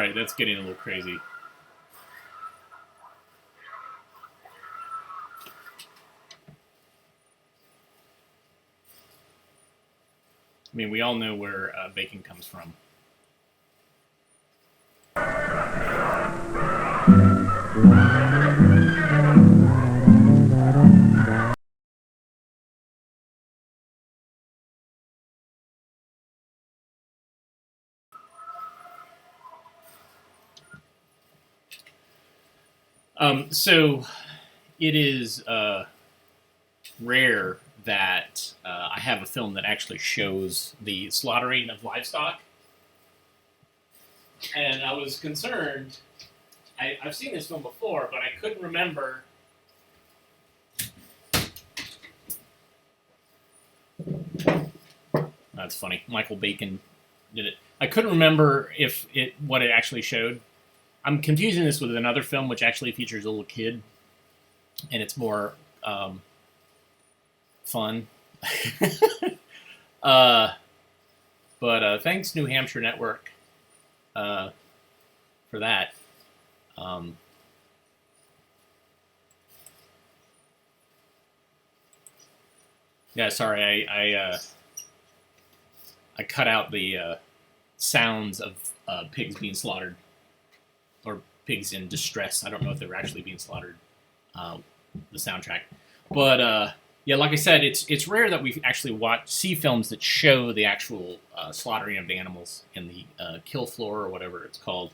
right, that's getting a little crazy. I mean, we all know where bacon comes from. So it is rare that I have a film that actually shows the slaughtering of livestock. And I was concerned. I've seen this film before, but I couldn't remember. That's funny. Michael Bacon did it. I couldn't remember what it actually showed. I'm confusing this with another film which actually features a little kid, and it's more fun. But thanks, New Hampshire Network, for that. Yeah, sorry, I cut out the sounds of pigs being slaughtered, or pigs in distress. I don't know if they were actually being slaughtered. The soundtrack, but yeah, like I said, it's rare that we actually see films that show the actual slaughtering of the animals in the kill floor or whatever it's called.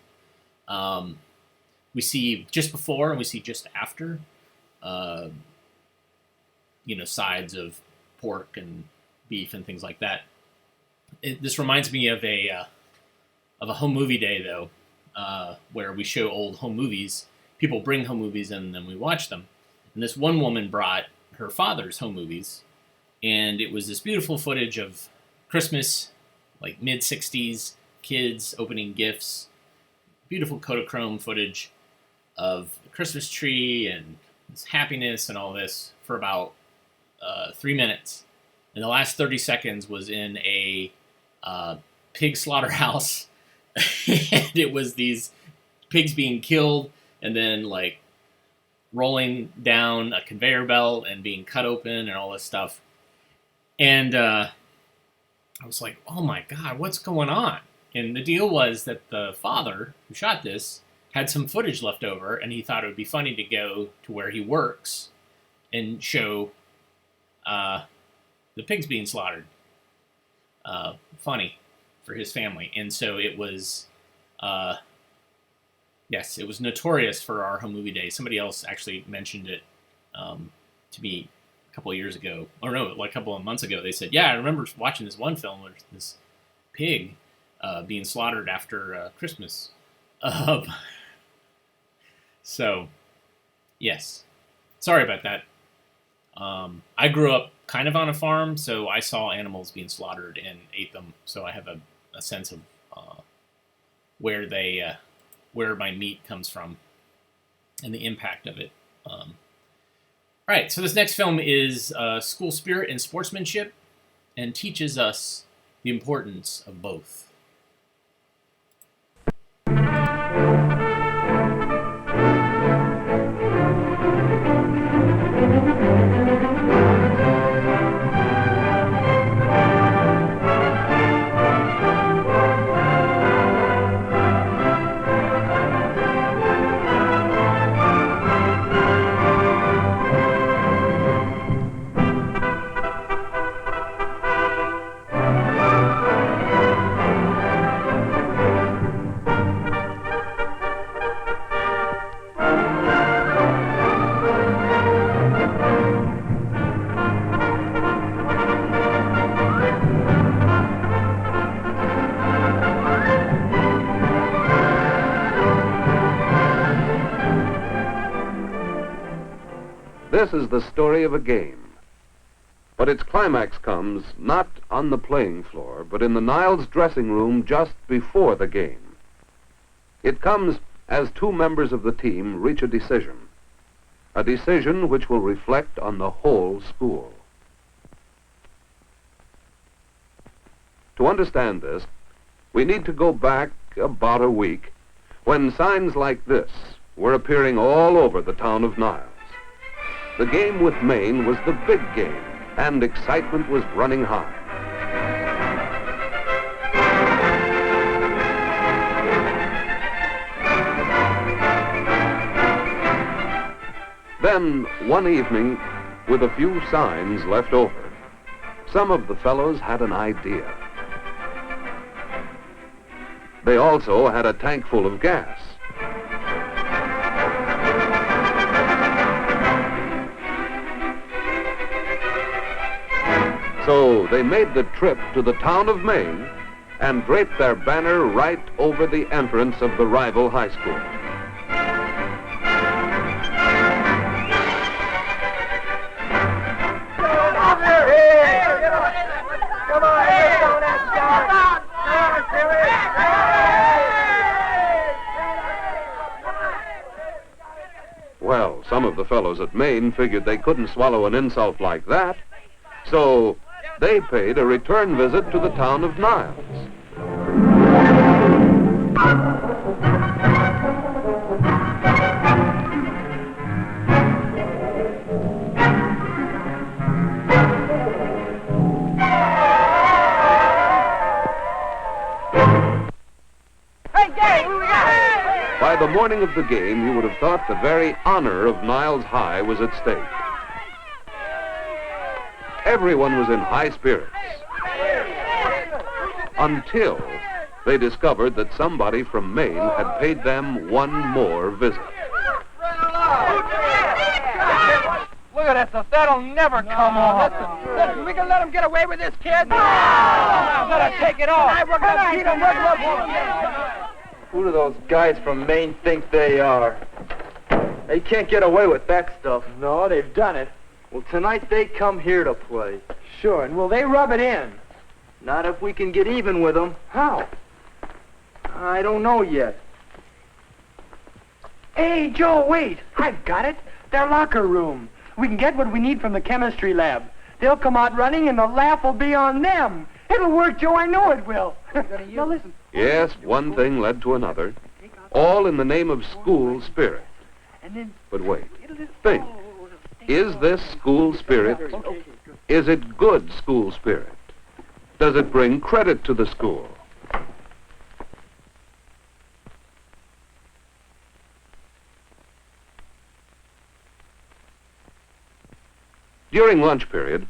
We see just before and we see just after, sides of pork and beef and things like that. This reminds me of a home movie day, though, where we show old home movies. People bring home movies and then we watch them. And this one woman brought her father's home movies, and it was this beautiful footage of Christmas, like mid-'60s, kids opening gifts, beautiful Kodachrome footage of the Christmas tree and this happiness and all this for about 3 minutes. And the last 30 seconds was in a pig slaughterhouse, and it was these pigs being killed and then like rolling down a conveyor belt and being cut open and all this stuff. And I was like, oh my God, what's going on? And the deal was that the father who shot this had some footage left over, and he thought it would be funny to go to where he works and show the pigs being slaughtered. Funny for his family. And so it was, yes, it was notorious for our home movie day. Somebody else actually mentioned it to me a couple of years ago, or no, like a couple of months ago. They said, yeah, I remember watching this one film where this pig being slaughtered after Christmas. So, yes. Sorry about that. I grew up kind of on a farm, so I saw animals being slaughtered and ate them. So I have a sense of where my meat comes from and the impact of it. All right, so this next film is school spirit and sportsmanship, and teaches us the importance of both. This is the story of a game. But its climax comes not on the playing floor, but in the Niles dressing room just before the game. It comes as two members of the team reach a decision which will reflect on the whole school. To understand this, we need to go back about a week when signs like this were appearing all over the town of Niles. The game with Maine was the big game, and excitement was running high. Then, one evening, with a few signs left over, some of the fellows had an idea. They also had a tank full of gas. So they made the trip to the town of Maine and draped their banner right over the entrance of the rival high school. Well, some of the fellows at Maine figured they couldn't swallow an insult like that, so they paid a return visit to the town of Niles. By the morning of the game, you would have thought the very honor of Niles High was at stake. Everyone was in high spirits until they discovered that somebody from Maine had paid them one more visit. Look at that stuff. That'll never come off. Listen, we can let him get away with this, kid? No! I'm gonna take it off. We're gonna beat him. Who do those guys from Maine think they are? They can't get away with that stuff. No, they've done it. Well, tonight they come here to play. Sure, and will they rub it in? Not if we can get even with them. How? I don't know yet. Hey, Joe, wait. I've got it. Their locker room. We can get what we need from the chemistry lab. They'll come out running and the laugh will be on them. It'll work, Joe. I know it will. Now listen. Yes, one thing led to another, all in the name of school spirit. But wait, think. Is this school spirit? Is it good school spirit? Does it bring credit to the school? During lunch period,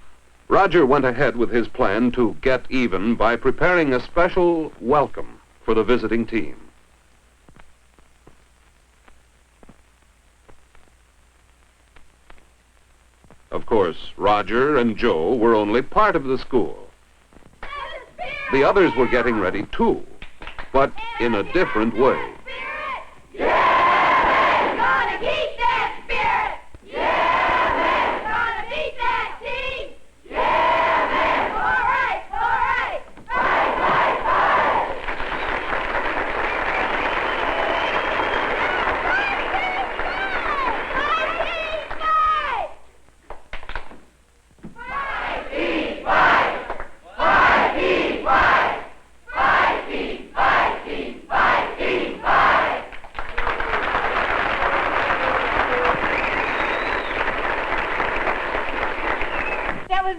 Roger went ahead with his plan to get even by preparing a special welcome for the visiting team. Of course, Roger and Joe were only part of the school. The others were getting ready too, but in a different way.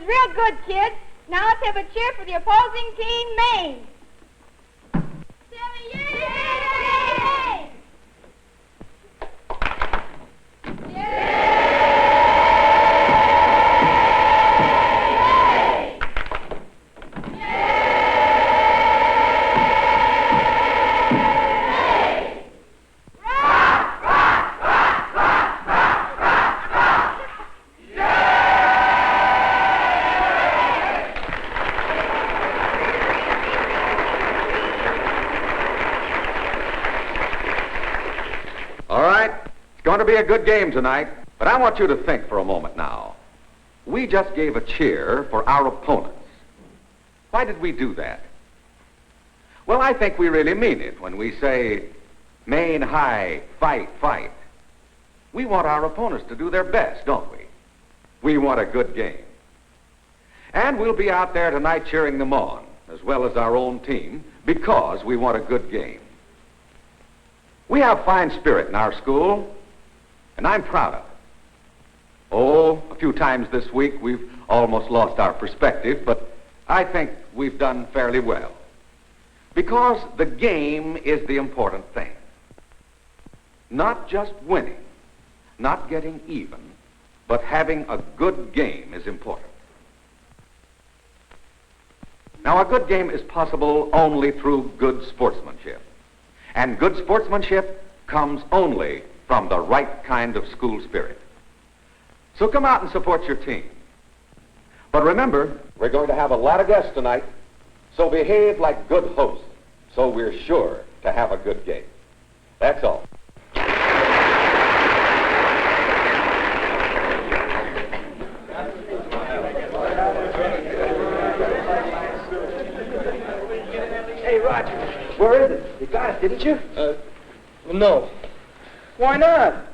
Real good, kids. Now let's have a cheer for the opposing team, Maine. Yay! Going to be a good game tonight, but I want you to think for a moment now. We just gave a cheer for our opponents. Why did we do that? Well, I think we really mean it when we say, Maine High, fight, fight. We want our opponents to do their best, don't we? We want a good game. And we'll be out there tonight cheering them on, as well as our own team, because we want a good game. We have fine spirit in our school, and I'm proud of it. Oh, a few times this week we've almost lost our perspective, but I think we've done fairly well. Because the game is the important thing. Not just winning, not getting even, but having a good game is important. Now, a good game is possible only through good sportsmanship. And good sportsmanship comes only from the right kind of school spirit. So come out and support your team. But remember, we're going to have a lot of guests tonight, so behave like good hosts, so we're sure to have a good game. That's all. Hey, Roger, where is it? You got it, didn't you? Well, no. Why not?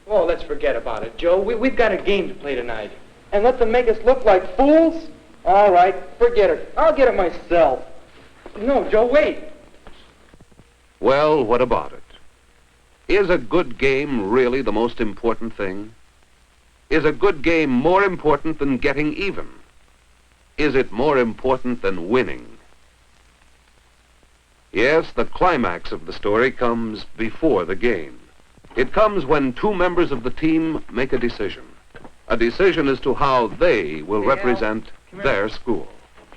Oh, let's forget about it, Joe. We've got a game to play tonight. And let them make us look like fools? All right, forget it. I'll get it myself. No, Joe, wait. Well, what about it? Is a good game really the most important thing? Is a good game more important than getting even? Is it more important than winning? Yes, the climax of the story comes before the game. It comes when two members of the team make a decision as to how they will represent their school.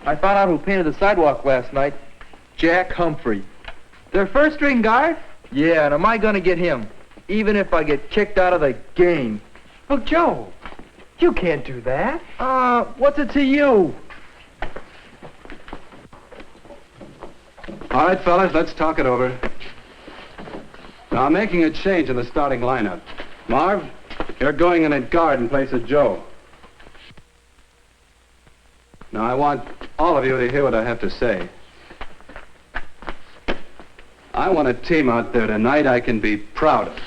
I found out who painted the sidewalk last night. Jack Humphrey. Their first-string guy? Yeah, and am I going to get him? Even if I get kicked out of the game. Well, Joe, you can't do that. What's it to you? All right, fellas, let's talk it over. Now, I'm making a change in the starting lineup. Marv, you're going in at guard in place of Joe. Now, I want all of you to hear what I have to say. I want a team out there tonight I can be proud of.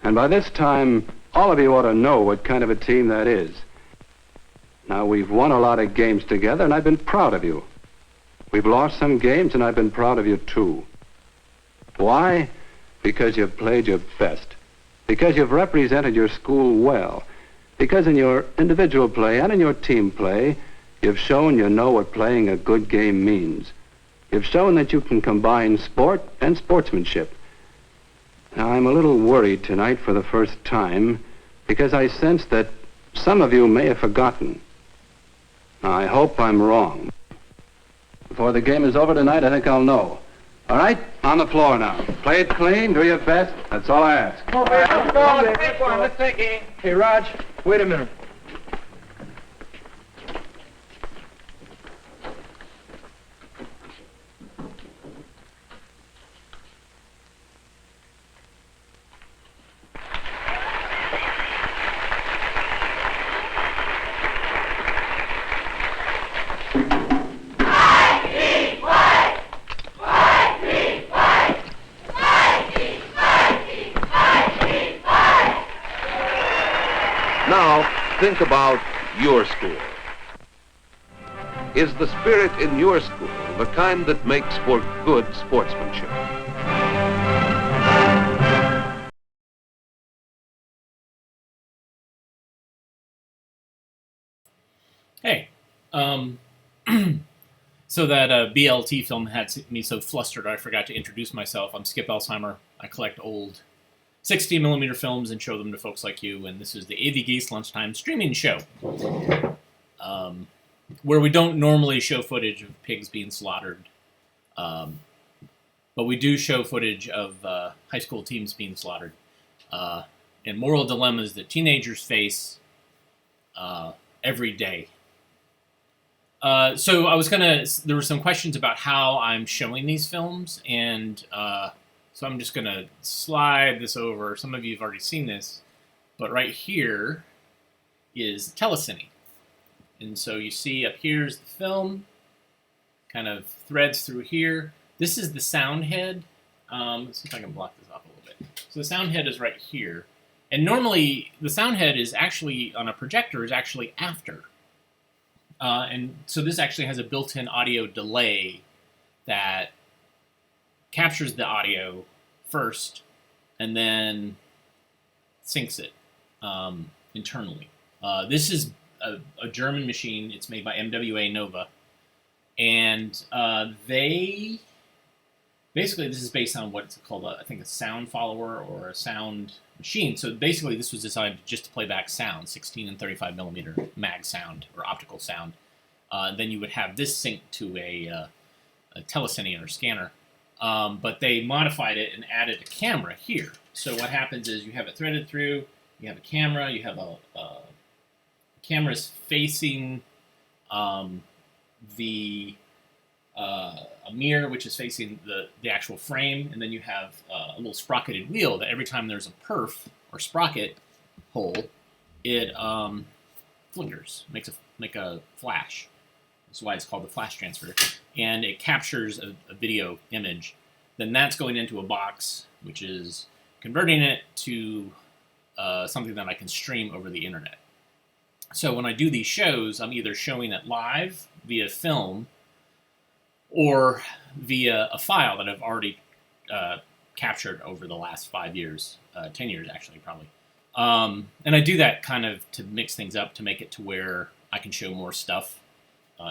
And by this time, all of you ought to know what kind of a team that is. Now, we've won a lot of games together, and I've been proud of you. We've lost some games, and I've been proud of you, too. Why? Because you've played your best. Because you've represented your school well. Because in your individual play and in your team play, you've shown you know what playing a good game means. You've shown that you can combine sport and sportsmanship. Now, I'm a little worried tonight for the first time because I sense that some of you may have forgotten. Now, I hope I'm wrong. Before the game is over tonight, I think I'll know. All right? On the floor now. Play it clean, do your best. That's all I ask. Let's take it. Hey, Raj, wait a minute. Now, think about your school. Is the spirit in your school the kind that makes for good sportsmanship? Hey, so that BLT film had me so flustered I forgot to introduce myself. I'm Skip Elsheimer. I collect old 60mm films and show them to folks like you, and this is the AV Geeks Lunchtime streaming show, where we don't normally show footage of pigs being slaughtered, but we do show footage of high school teams being slaughtered, and moral dilemmas that teenagers face every day. So there were some questions about how I'm showing these films, and so I'm just going to slide this over. Some of you have already seen this, but right here is telecine. And so you see up here is the film, kind of threads through here. This is the sound head. Let's see if I can block this off a little bit. So the sound head is right here. And normally the sound head is actually, on a projector, is actually after. And so this actually has a built-in audio delay that captures the audio first, and then syncs it internally. This is a German machine. It's made by MWA Nova, and they basically, this is based on what's called I think a sound follower or a sound machine. So basically, this was designed just to play back sound, 16 and 35 millimeter mag sound or optical sound. Then you would have this synced to a telecine or scanner. But they modified it and added a camera here. So what happens is you have it threaded through, you have a camera, you have a camera's facing a mirror, which is facing the actual frame, and then you have a little sprocketed wheel that every time there's a perf or sprocket hole, it flickers, make a flash. That's why it's called the flash transfer. And it captures a video image. Then that's going into a box, which is converting it to something that I can stream over the internet. So when I do these shows, I'm either showing it live via film or via a file that I've already captured over the last 5 years, 10 years actually, probably. And I do that kind of to mix things up, to make it to where I can show more stuff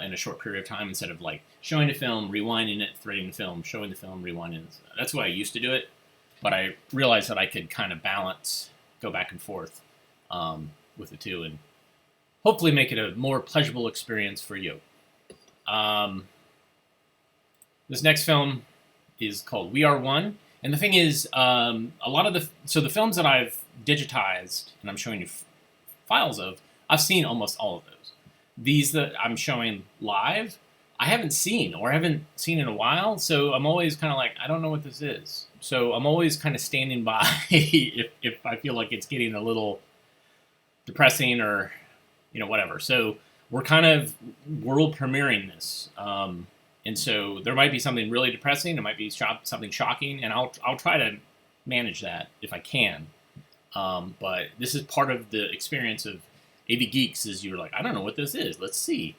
in a short period of time, instead of like showing the film, rewinding it, threading the film, showing the film, rewinding it. That's the way I used to do it, but I realized that I could kind of balance, go back and forth with the two, and hopefully make it a more pleasurable experience for you. This next film is called We Are One, and the thing is, a lot of the films that I've digitized and I'm showing you files of, I've seen almost all of those. These that I'm showing live, I haven't seen in a while, so I'm always kind of like, I don't know what this is. So I'm always kind of standing by if I feel like it's getting a little depressing or, whatever. So we're kind of world premiering this. And so there might be something really depressing, there might be something shocking, and I'll try to manage that if I can. But this is part of the experience of AV Geeks, is you're like, I don't know what this is. Let's see.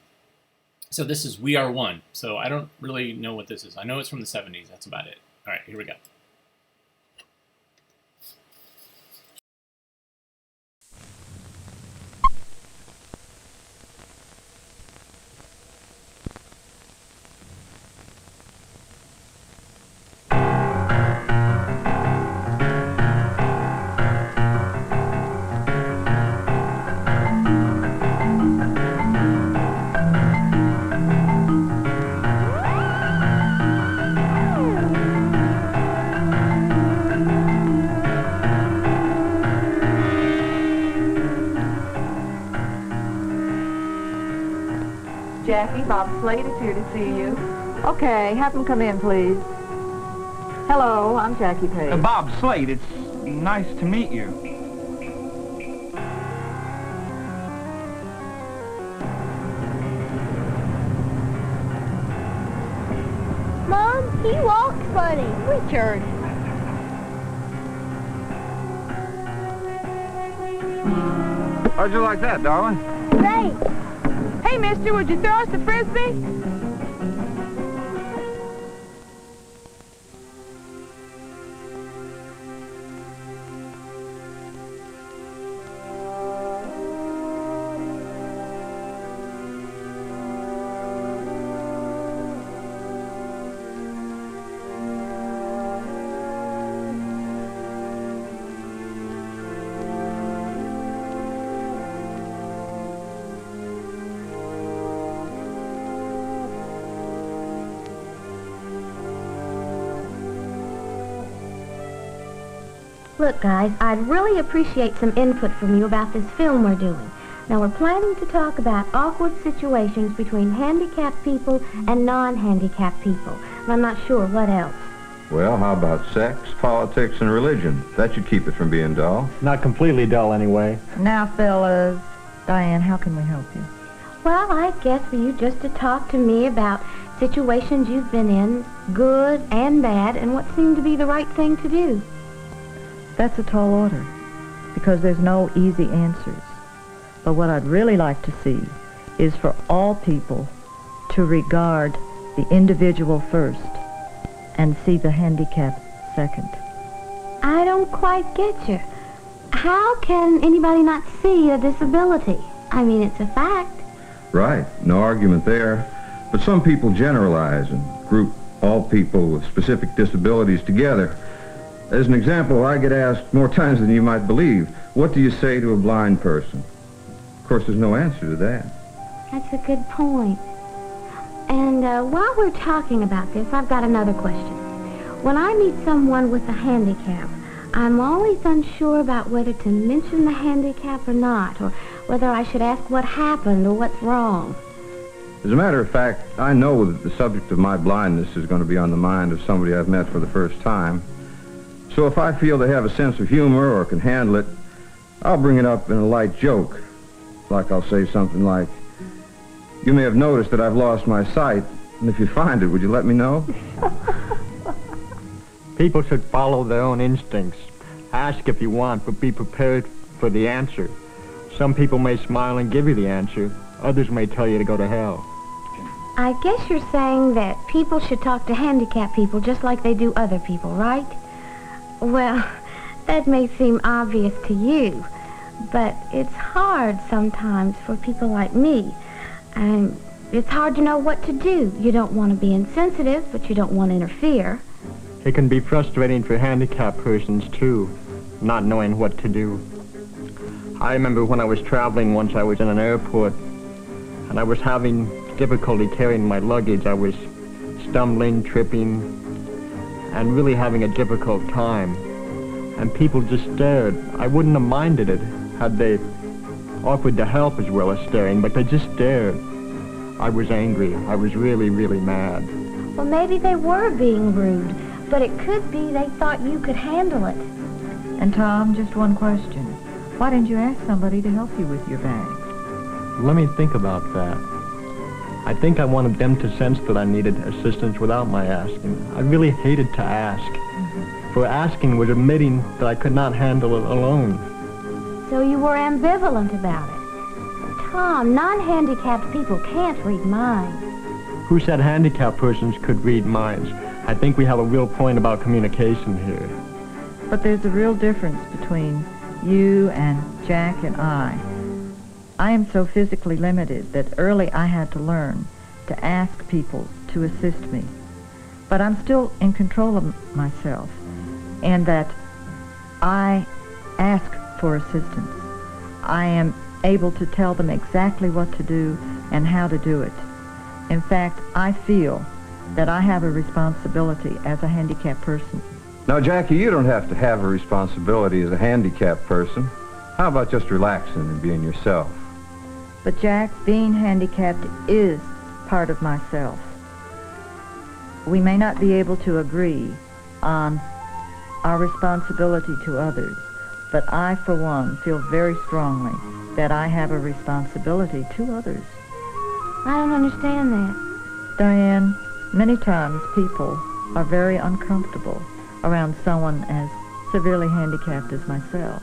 So this is We Are One. So I don't really know what this is. I know it's from the 70s. That's about it. All right, here we go. Jackie, Bob Slade is here to see you. Okay, have him come in, please. Hello, I'm Jackie Page. Bob Slade, it's nice to meet you. Mom, he walks funny. Richard. How'd you like that, darling? Great. Hey, mister, would you throw us the Frisbee? Look, guys, I'd really appreciate some input from you about this film we're doing. Now, we're planning to talk about awkward situations between handicapped people and non-handicapped people. And I'm not sure what else. Well, how about sex, politics, and religion? That should keep it from being dull. Not completely dull, anyway. Now, fellas. Diane, how can we help you? Well, I guess for you just to talk to me about situations you've been in, good and bad, and what seemed to be the right thing to do. That's a tall order, because there's no easy answers. But what I'd really like to see is for all people to regard the individual first and see the handicap second. don't quite get you. How can anybody not see a disability? I mean, it's a fact. Right, no argument there. But some people generalize and group all people with specific disabilities together. As an example, I get asked more times than you might believe, what do you say to a blind person? Of course, there's no answer to that. That's a good point. And while we're talking about this, I've got another question. When I meet someone with a handicap, I'm always unsure about whether to mention the handicap or not, or whether I should ask what happened or what's wrong. As a matter of fact, I know that the subject of my blindness is going to be on the mind of somebody I've met for the first time. So if I feel they have a sense of humor or can handle it, I'll bring it up in a light joke. Like I'll say something like, "You may have noticed that I've lost my sight, and if you find it, would you let me know?" People should follow their own instincts. Ask if you want, but be prepared for the answer. Some people may smile and give you the answer. Others may tell you to go to hell. I guess you're saying that people should talk to handicapped people just like they do other people, right? Well, that may seem obvious to you, but it's hard sometimes for people like me. And it's hard to know what to do. You don't want to be insensitive, but you don't want to interfere. It can be frustrating for handicapped persons, too, not knowing what to do. I remember when I was traveling once, I was in an airport, and I was having difficulty carrying my luggage. I was stumbling, tripping, and really having a difficult time. And people just stared. I wouldn't have minded it had they offered to help as well as staring, but they just stared. I was angry. I was really, really mad. Well, maybe they were being rude, but it could be they thought you could handle it. And Tom, just one question. Why didn't you ask somebody to help you with your bag? Let me think about that. I think I wanted them to sense that I needed assistance without my asking. I really hated to ask. For asking was admitting that I could not handle it alone. So you were ambivalent about it. Tom, non-handicapped people can't read minds. Who said handicapped persons could read minds? I think we have a real point about communication here. But there's a real difference between you and Jack and I. I am so physically limited that early I had to learn to ask people to assist me. But I'm still in control of myself, and that I ask for assistance. I am able to tell them exactly what to do and how to do it. In fact, I feel that I have a responsibility as a handicapped person. Now, Jackie, you don't have to have a responsibility as a handicapped person. How about just relaxing and being yourself? But Jack, being handicapped is part of myself. We may not be able to agree on our responsibility to others, but I, for one, feel very strongly that I have a responsibility to others. I don't understand that. Diane, many times people are very uncomfortable around someone as severely handicapped as myself.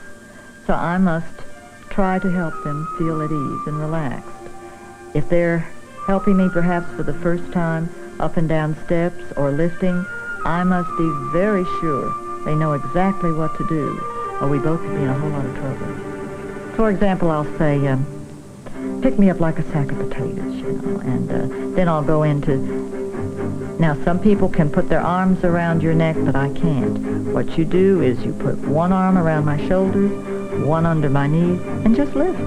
So I must try to help them feel at ease and relaxed. If they're helping me perhaps for the first time up and down steps or lifting, I must be very sure they know exactly what to do, or we both could be in a whole lot of trouble. For example, I'll say, pick me up like a sack of potatoes, and then I'll go into... Now, some people can put their arms around your neck, but I can't. What you do is you put one arm around my shoulders, one under my knees, and just lift.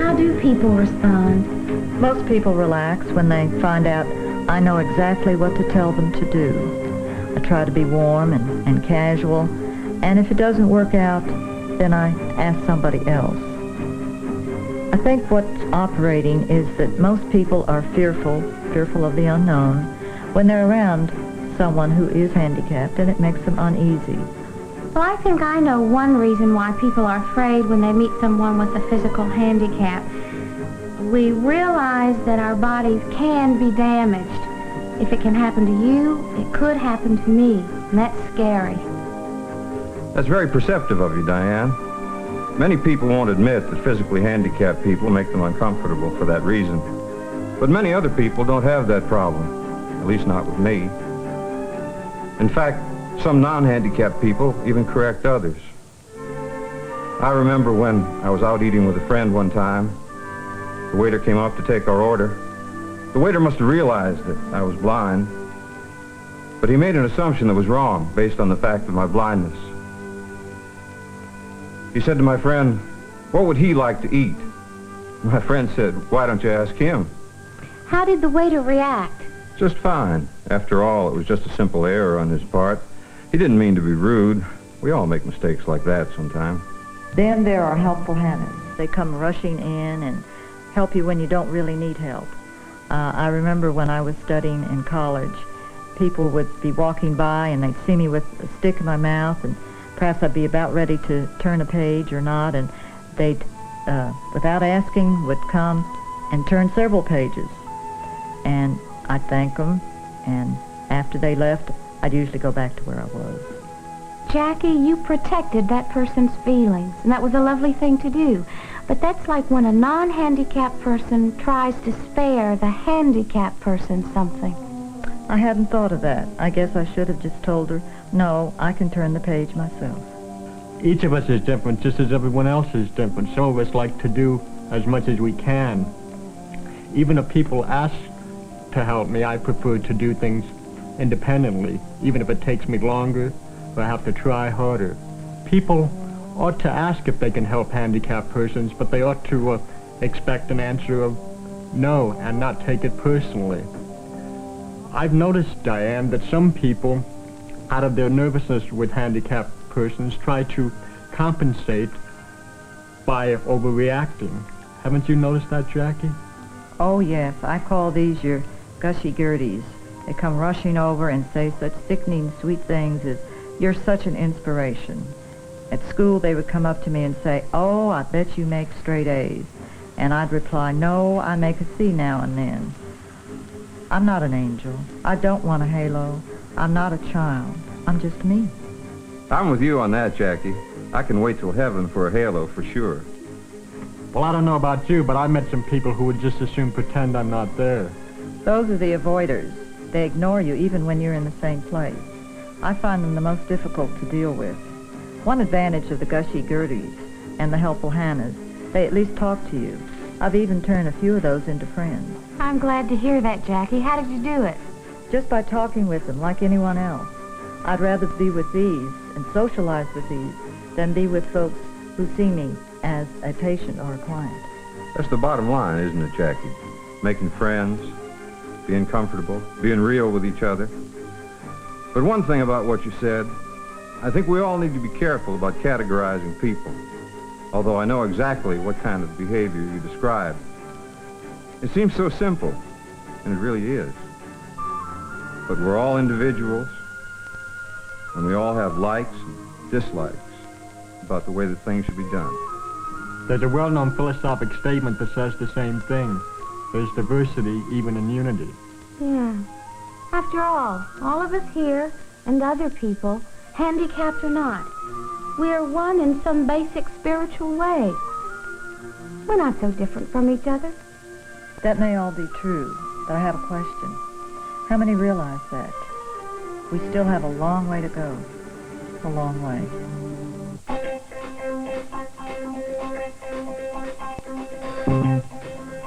How do people respond? Most people relax when they find out I know exactly what to tell them to do. I try to be warm and casual, and if it doesn't work out, then I ask somebody else. I think what's operating is that most people are fearful of the unknown, when they're around someone who is handicapped, and it makes them uneasy. Well, I think I know one reason why people are afraid when they meet someone with a physical handicap. We realize that our bodies can be damaged. If it can happen to you, it could happen to me, and that's scary. That's very perceptive of you, Diane. Many people won't admit that physically handicapped people make them uncomfortable for that reason. But many other people don't have that problem. At least not with me. In fact, Some non-handicapped people even correct others. I remember when I was out eating with a friend one time, the waiter came up to take our order. The waiter must have realized that I was blind, but he made an assumption that was wrong based on the fact of my blindness. He said to my friend, "What would he like to eat?" My friend said, "Why don't you ask him?" How did the waiter react? Just fine. After all, it was just a simple error on his part. He didn't mean to be rude. We all make mistakes like that sometime. Then there are helpful Hannahs. They come rushing in and help you when you don't really need help. I remember when I was studying in college, people would be walking by and they'd see me with a stick in my mouth, and perhaps I'd be about ready to turn a page or not, and they'd, without asking, would come and turn several pages. And I'd thank them, and after they left, I'd usually go back to where I was. Jackie, you protected that person's feelings, and that was a lovely thing to do. But that's like when a non-handicapped person tries to spare the handicapped person something. I hadn't thought of that. I guess I should have just told her, no, I can turn the page myself. Each of us is different, just as everyone else is different. Some of us like to do as much as we can. Even if people ask to help me, I prefer to do things independently, even if it takes me longer or I have to try harder. People ought to ask if they can help handicapped persons, but they ought to expect an answer of no and not take it personally. I've noticed, Diane, that some people, out of their nervousness with handicapped persons, try to compensate by overreacting. Haven't you noticed that, Jackie? Oh, yes. I call these your gushy-gerties. They come rushing over and say such sickening sweet things as, "You're such an inspiration." At school, they would come up to me and say, "Oh, I bet you make straight A's." And I'd reply, "No, I make a C now and then." I'm not an angel. I don't want a halo. I'm not a child. I'm just me. I'm with you on that, Jackie. I can wait till heaven for a halo for sure. Well, I don't know about you, but I met some people who would just as soon pretend I'm not there. Those are the avoiders. They ignore you even when you're in the same place. I find them the most difficult to deal with. One advantage of the gushy-gerties and the helpful Hannahs, they at least talk to you. I've even turned a few of those into friends. I'm glad to hear that, Jackie. How did you do it? Just by talking with them like anyone else. I'd rather be with these and socialize with these than be with folks who see me as a patient or a client. That's the bottom line, isn't it, Jackie? Making friends, being comfortable, being real with each other. But one thing about what you said, I think we all need to be careful about categorizing people, although I know exactly what kind of behavior you describe. It seems so simple, and it really is. But we're all individuals, and we all have likes and dislikes about the way that things should be done. There's a well-known philosophic statement that says the same thing. There's diversity even in unity. Yeah. After all of us here and other people, handicapped or not, we are one in some basic spiritual way. We're not so different from each other. That may all be true, but I have a question. How many realize that? We still have a long way to go. A long way.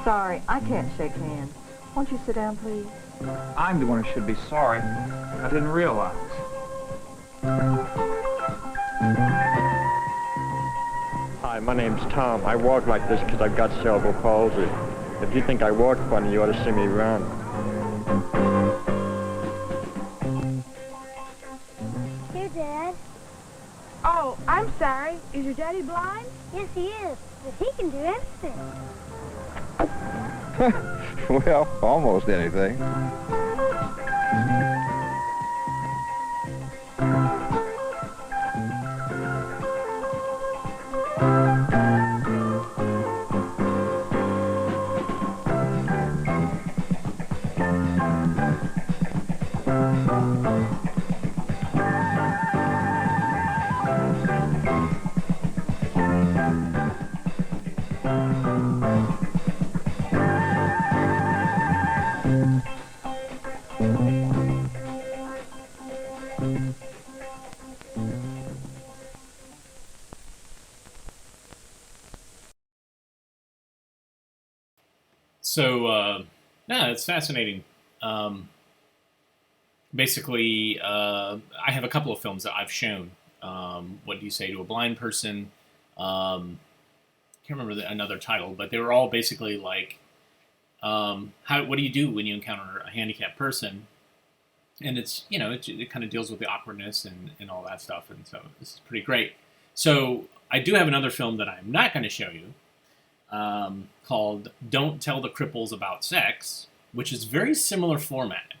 Sorry, I can't shake hands. Won't you sit down, please? I'm the one who should be sorry. I didn't realize. Hi, my name's Tom. I walk like this because I've got cerebral palsy. If you think I walk funny, you ought to see me run. Here, Dad. Oh, I'm sorry. Is your daddy blind? Yes, he is. But he can do anything. Well, almost anything. So, yeah, it's fascinating. Basically, I have a couple of films that I've shown. What Do You Say to a Blind Person? Can't remember another title, but they were all basically like, what do you do when you encounter a handicapped person? And it's, it kind of deals with the awkwardness and all that stuff. And so this is pretty great. So I do have another film that I'm not going to show you called Don't Tell the Cripples About Sex, which is very similar format.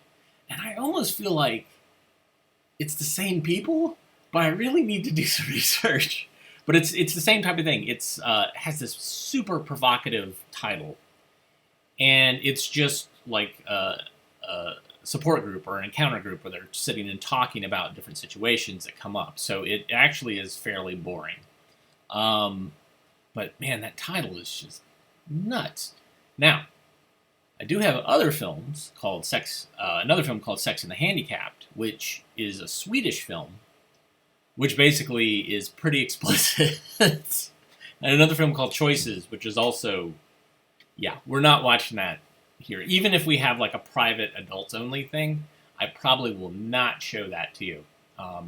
And I almost feel like it's the same people, but I really need to do some research. But it's the same type of thing. It's has this super provocative title. And it's just like a support group or an encounter group where they're sitting and talking about different situations that come up. So it actually is fairly boring. But man, that title is just nuts. Now, I do have other films called another film called Sex and the Handicapped, which is a Swedish film, which basically is pretty explicit. And another film called Choices, which is also, we're not watching that here. Even if we have like a private adults only thing, I probably will not show that to you.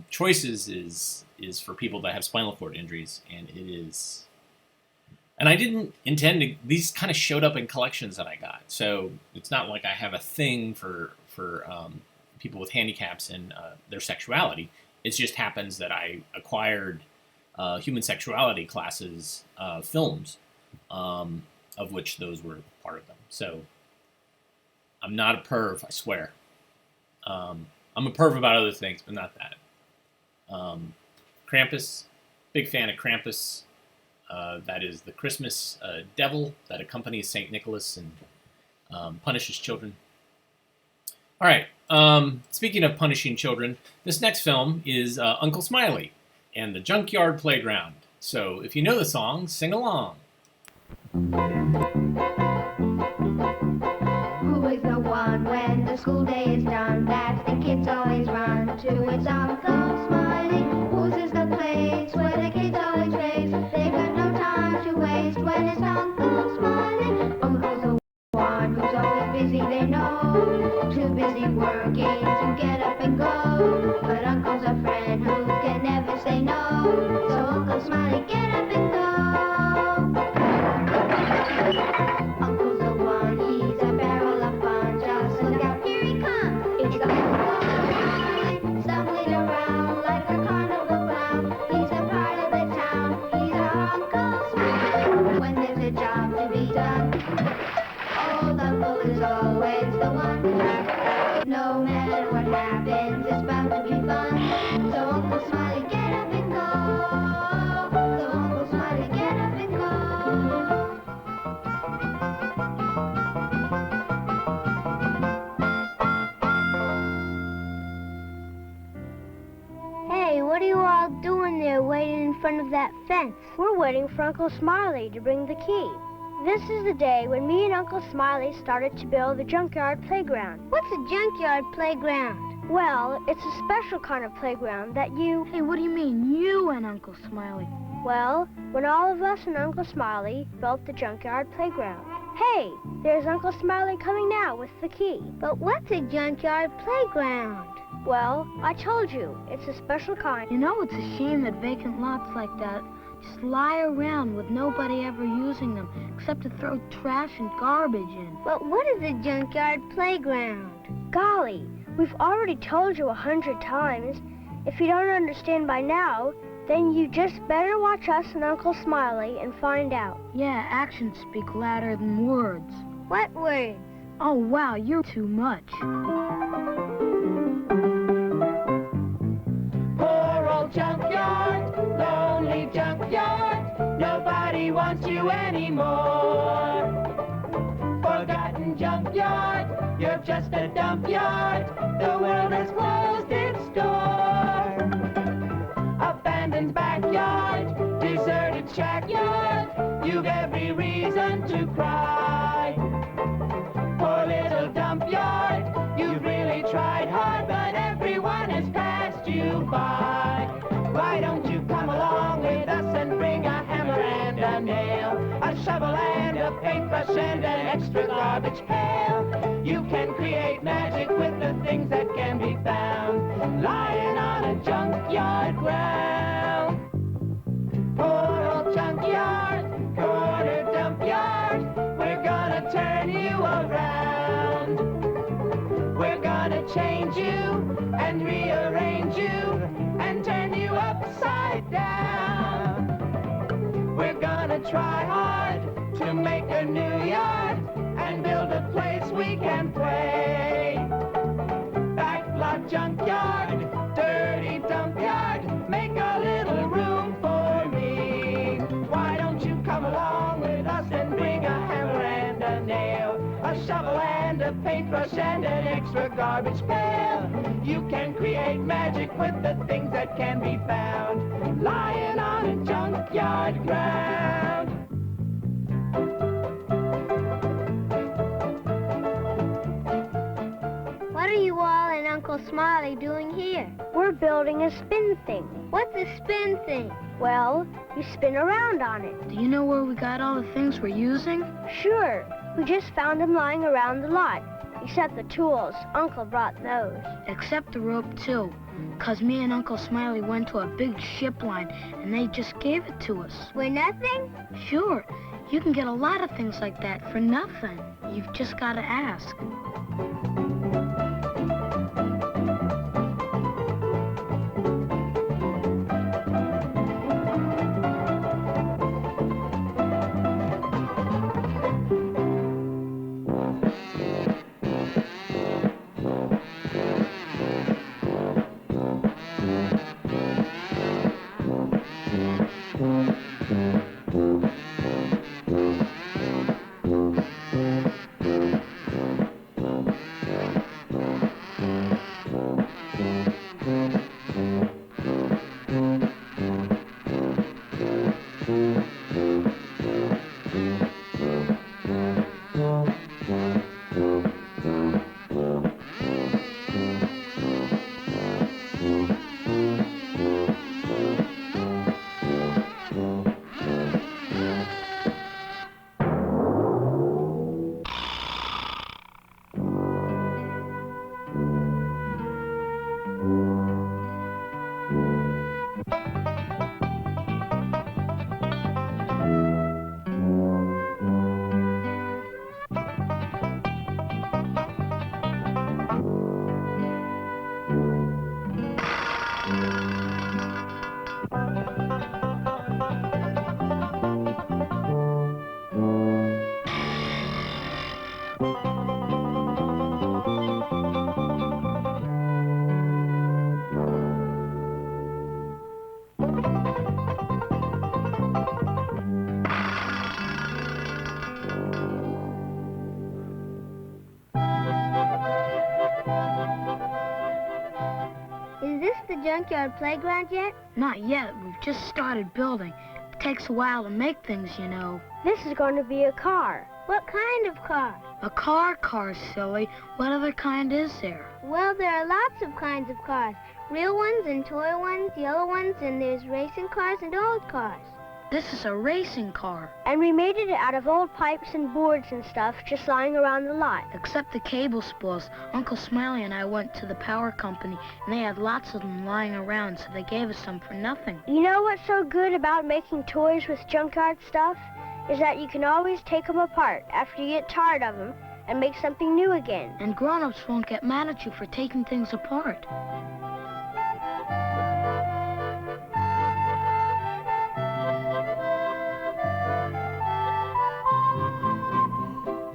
Choices is for people that have spinal cord injuries, and it is. And I didn't intend to. These kind of showed up in collections that I got, so it's not like I have a thing for people with handicaps and their sexuality. It just happens that I acquired human sexuality classes films, of which those were part of them. So I'm not a perv, I swear. I'm a perv about other things, but not that. Krampus, big fan of Krampus. That is the Christmas devil that accompanies St. Nicholas and punishes children. All right, speaking of punishing children, this next film is Uncle Smiley and the Junkyard Playground. So if you know the song, sing along. Who is the one when the school day is done that the kids always run to? It's Uncle Smiley. Whose is the place where the kids always race? They've got no time to waste when it's Uncle Smiley. Uncle's the one who's always busy, they know. Too busy working to get up and go. But Uncle's a friend who can never say no. So Uncle Smiley, get up and go. Uncle's the one, he's a barrel of fun. Just look out, here he comes. It's Uncle Smiley, stumbling around like a carnival clown. He's a part of the town, he's our Uncle Smiley. When there's a job to be done, old Uncle is always the one. No matter what happens, it's bound to be fun. So Uncle Smiley, get up and go. So Uncle Smiley, get up and go. Hey, what are you all doing there waiting in front of that fence? We're waiting for Uncle Smiley to bring the key. This is the day when me and Uncle Smiley started to build the junkyard playground. What's a junkyard playground? Well, it's a special kind of playground that you... Hey, what do you mean, you and Uncle Smiley? Well, when all of us and Uncle Smiley built the junkyard playground. Hey, there's Uncle Smiley coming now with the key. But what's a junkyard playground? Well, I told you, it's a special kind. You know, it's a shame that vacant lots like that just lie around with nobody ever using them except to throw trash and garbage in. But what is a junkyard playground? Golly, we've already told you 100 times. If you don't understand by now, then you just better watch us and Uncle Smiley and find out. Yeah, actions speak louder than words. What words? Oh, wow, you're too much. Poor old junkyard, lonely junkyard, nobody wants you anymore. Forgotten junkyard, you're just a dump yard, the world has closed its door. Abandoned backyard, deserted shackyard, you've every reason to cry. Poor little dump yard, you've really tried hard, but everyone has passed you by. Why don't you come along with us and bring a hammer and a nail, a shovel and a a paintbrush and an extra garbage pail. You can create magic with the things that can be found lying on a junkyard ground. Poor old junkyard, corner dump yard, we're gonna turn you around. We're gonna change you and rearrange you and turn you upside down. We're gonna try hard to make a new yard and build a place we can play. Backlot junkyard, dirty dump yard, make a little room for me. Why don't you come along with us and bring a hammer and a nail, a shovel and a paintbrush and an extra garbage pail. You can create magic with the things that can be found lying on a junkyard ground. What are you all and Uncle Smiley doing here? We're building a spin thing. What's a spin thing? Well, you spin around on it. Do you know where we got all the things we're using? Sure. We just found them lying around the lot. Except the tools. Uncle brought those. Except the rope, too. 'Cause me and Uncle Smiley went to a big ship line, and they just gave it to us. For nothing? Sure. You can get a lot of things like that for nothing. You've just got to ask. Junkyard playground yet? Not yet. We've just started building. It takes a while to make things, you know. This is going to be a car. What kind of car? A car, silly. What other kind is there? Well, there are lots of kinds of cars. Real ones and toy ones, yellow ones, and there's racing cars and old cars. This is a racing car. And we made it out of old pipes and boards and stuff just lying around the lot. Except the cable spools. Uncle Smiley and I went to the power company, and they had lots of them lying around, so they gave us some for nothing. You know what's so good about making toys with junkyard stuff? Is that you can always take them apart after you get tired of them and make something new again. And grown-ups won't get mad at you for taking things apart.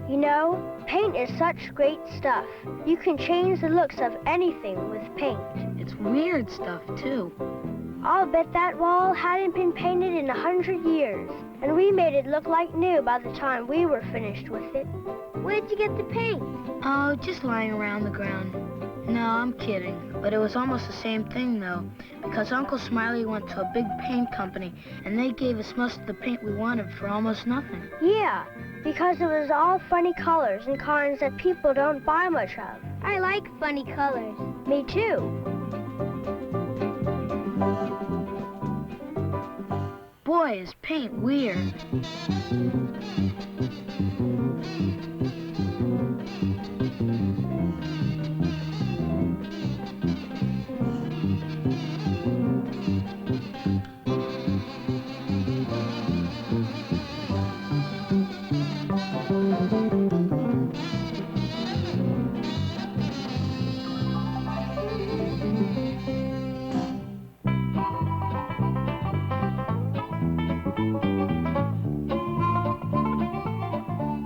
You know, paint is such great stuff. You can change the looks of anything with paint. It's weird stuff, too. I'll bet that wall hadn't been painted in 100 years. And we made it look like new by the time we were finished with it. Where'd you get the paint? Oh, just lying around the ground. No, I'm kidding. But it was almost the same thing, though. Because Uncle Smiley went to a big paint company, and they gave us most of the paint we wanted for almost nothing. Yeah, because it was all funny colors and kinds that people don't buy much of. I like funny colors. Me too. Boy, is paint weird.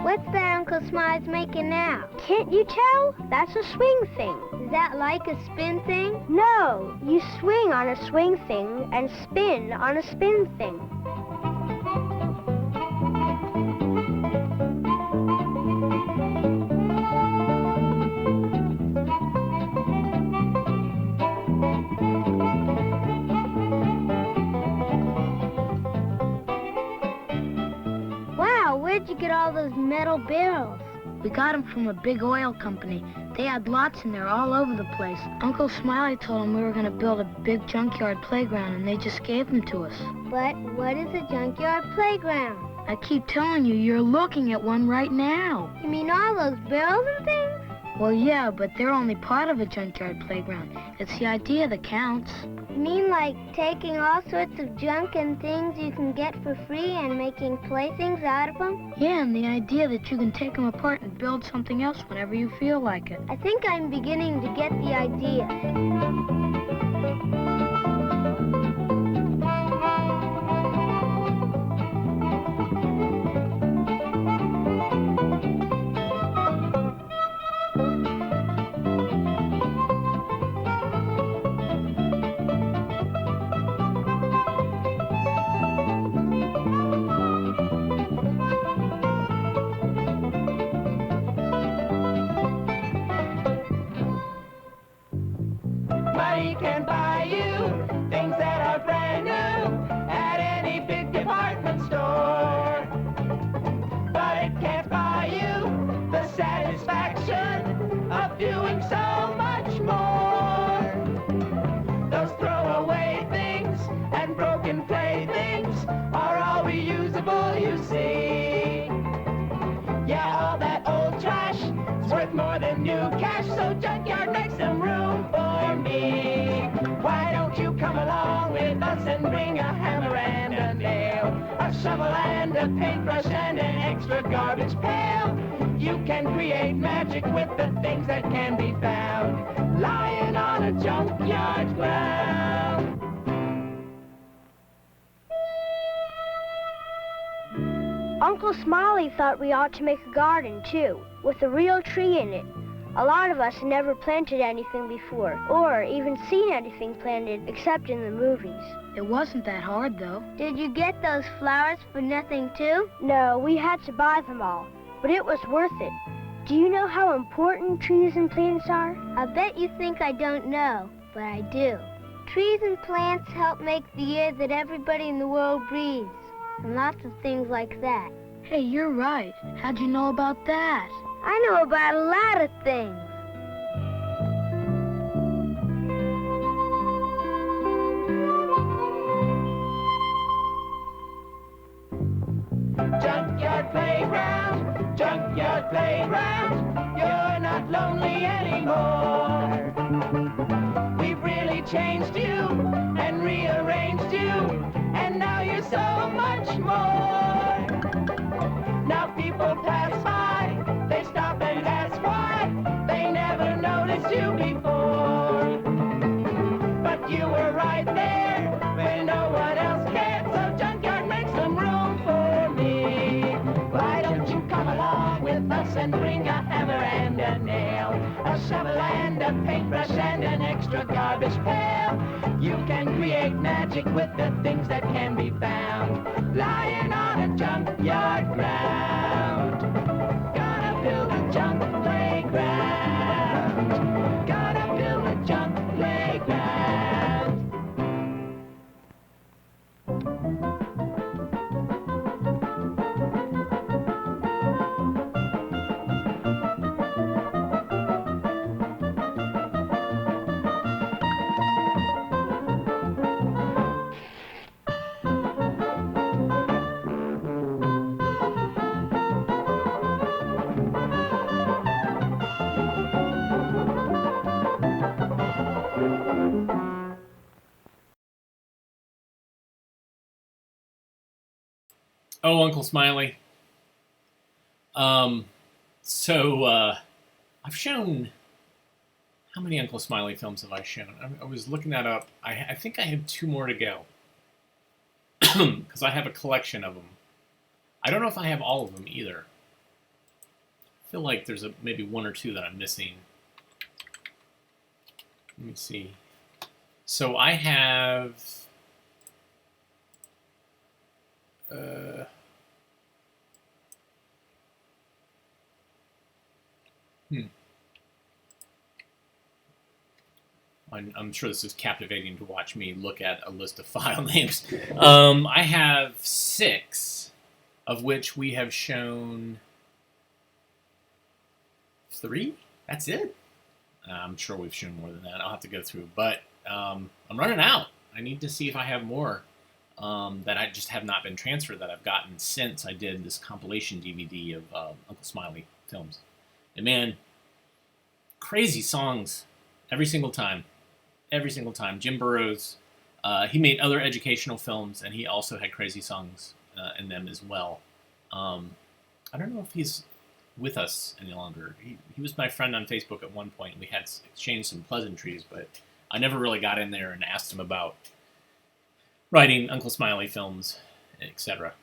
What's that Uncle Smile's making now? Can't you tell? That's a swing thing. Is that like a spin thing? No, you swing on a swing thing and spin on a spin thing. Wow, where'd you get all those metal barrels? We got them from a big oil company. They had lots in there all over the place. Uncle Smiley told them we were going to build a big junkyard playground, and they just gave them to us. But what is a junkyard playground? I keep telling you, you're looking at one right now. You mean all those barrels and things? Well, yeah, but they're only part of a junkyard playground. It's the idea that counts. You mean like taking all sorts of junk and things you can get for free and making playthings out of them? Yeah, and the idea that you can take them apart and build something else whenever you feel like it. I think I'm beginning to get the idea. Money can buy you things that are brand new at any big department store. But it can't buy you the satisfaction of doing so much more. Those throwaway things and broken playthings are all reusable, you see. Yeah, all that old trash is worth more than new cash, so junkyard makes some room for me. Why don't you come along with us and bring a hammer and a nail, a shovel and a paintbrush and an extra garbage pail? You can create magic with the things that can be found lying on a junkyard ground. Uncle Smiley thought we ought to make a garden, too, with a real tree in it. A lot of us had never planted anything before, or even seen anything planted except in the movies. It wasn't that hard, though. Did you get those flowers for nothing, too? No, we had to buy them all, but it was worth it. Do you know how important trees and plants are? I bet you think I don't know, but I do. Trees and plants help make the air that everybody in the world breathes, and lots of things like that. Hey, you're right. How'd you know about that? I know about a lot of things. Junkyard playground, you're not lonely anymore. We've really changed you and rearranged you, and now you're so much more. Now people pass by, they stop and ask why, they never noticed you before. But you were right there when no one else cared, so junkyard makes some room for me. Why don't you come along with us and bring a hammer and a nail, a shovel and a paintbrush and an extra garbage pail? You can create magic with the things that can be found lying on a junkyard ground. Gonna build a junk playground. Gonna build a junk playground. Oh, Uncle Smiley. I've shown, how many Uncle Smiley films have I shown? I was looking that up. I think I have 2 more to go. Because I have a collection of them. I don't know if I have all of them either. I feel like there's maybe 1 or 2 that I'm missing. Let me see. So I have... I'm sure this is captivating to watch me look at a list of file names. I have 6, of which we have shown 3. That's it. I'm sure we've shown more than that. I'll have to go through, but I'm running out. I need to see if I have more that I just have not been transferred that I've gotten since I did this compilation DVD of Uncle Smiley films. And man, crazy songs every single time. Every single time. Jim Burrows, he made other educational films, and he also had crazy songs in them as well. I don't know if he's with us any longer. He was my friend on Facebook at one point. We had exchanged some pleasantries, but I never really got in there and asked him about writing Uncle Smiley films, etc.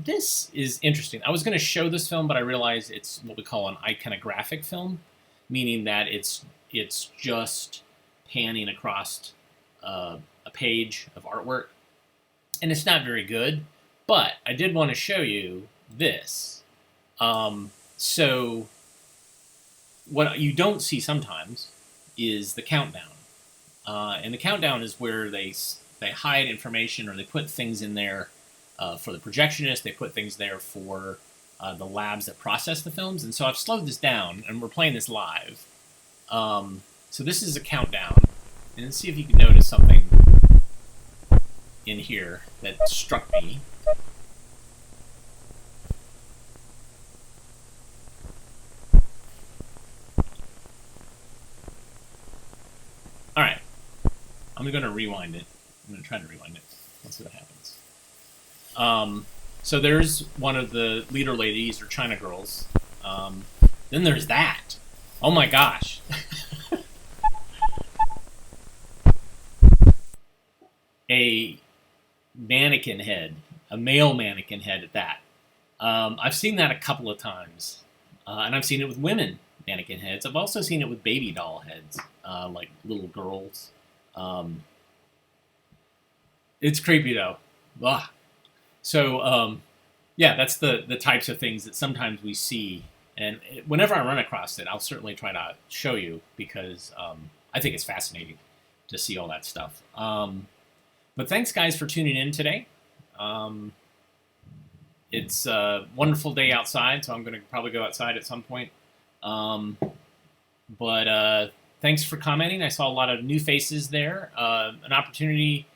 This is interesting. I was going to show this film, but I realized it's what we call an iconographic film, meaning that it's just panning across a page of artwork, and it's not very good. But I did want to show you this. So what you don't see sometimes is the countdown, and the countdown is where they hide information, or they put things in there for the projectionist. They put things there for the labs that process the films. And so I've slowed this down, and we're playing this live. So this is a countdown, and let's see if you can notice something in here that struck me. All right, I'm going to rewind it. I'm going to try to rewind it. Let's see what happens. So there's one of the leader ladies, or China girls. Then there's that. Oh my gosh. A mannequin head, a male mannequin head at that. I've seen that a couple of times. And I've seen it with women mannequin heads. I've also seen it with baby doll heads, like little girls. It's creepy though. Ugh. So, yeah, that's the types of things that sometimes we see. And whenever I run across it, I'll certainly try to show you, because I think it's fascinating to see all that stuff. But thanks, guys, for tuning in today. It's a wonderful day outside, so I'm going to probably go outside at some point. But thanks for commenting. I saw a lot of new faces there. An opportunity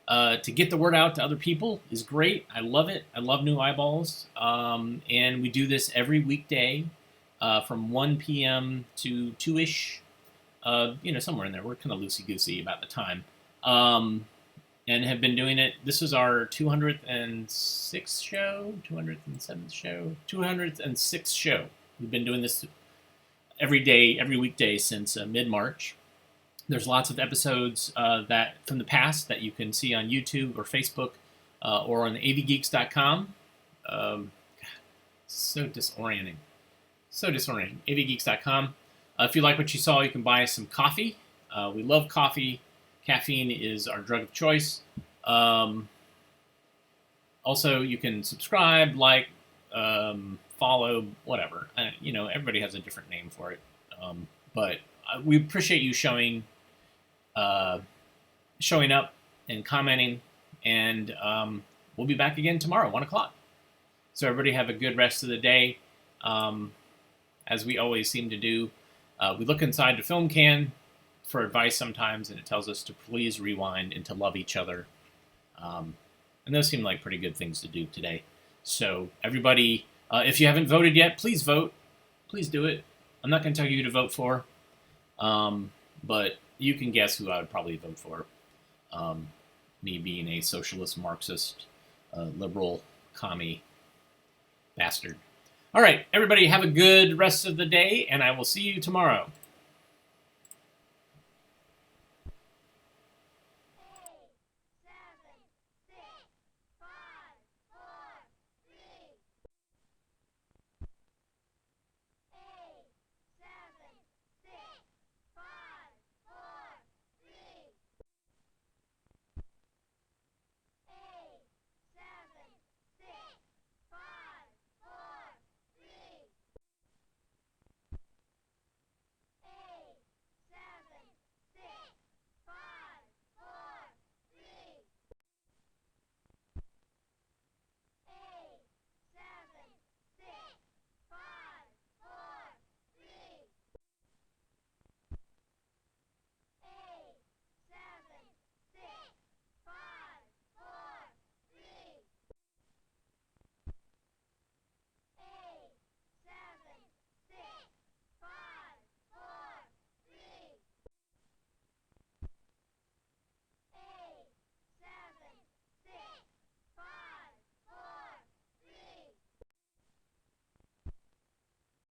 to get the word out to other people is great. I love it. I love new eyeballs. And we do this every weekday from 1 p.m. to 2-ish. Somewhere in there. We're kind of loosey-goosey about the time. And have been doing it. This is our 206th show, 207th show, 206th show. We've been doing this every day, every weekday since mid-March. There's lots of episodes that from the past that you can see on YouTube or Facebook or on avgeeks.com. So disorienting. So disorienting. avgeeks.com. If you like what you saw, you can buy us some coffee. We love coffee. Caffeine is our drug of choice. Also, you can subscribe, like, follow, whatever. Everybody has a different name for it. But we appreciate you showing up and commenting. And we'll be back again tomorrow, 1 o'clock. So everybody have a good rest of the day. As we always seem to do, we look inside the film can for advice sometimes, and it tells us to please rewind and to love each other. And those seem like pretty good things to do today. So everybody, if you haven't voted yet, please vote. Please do it. I'm not going to tell you who to vote for, but you can guess who I would probably vote for. Me being a socialist, Marxist, liberal, commie bastard. All right, everybody, have a good rest of the day, and I will see you tomorrow.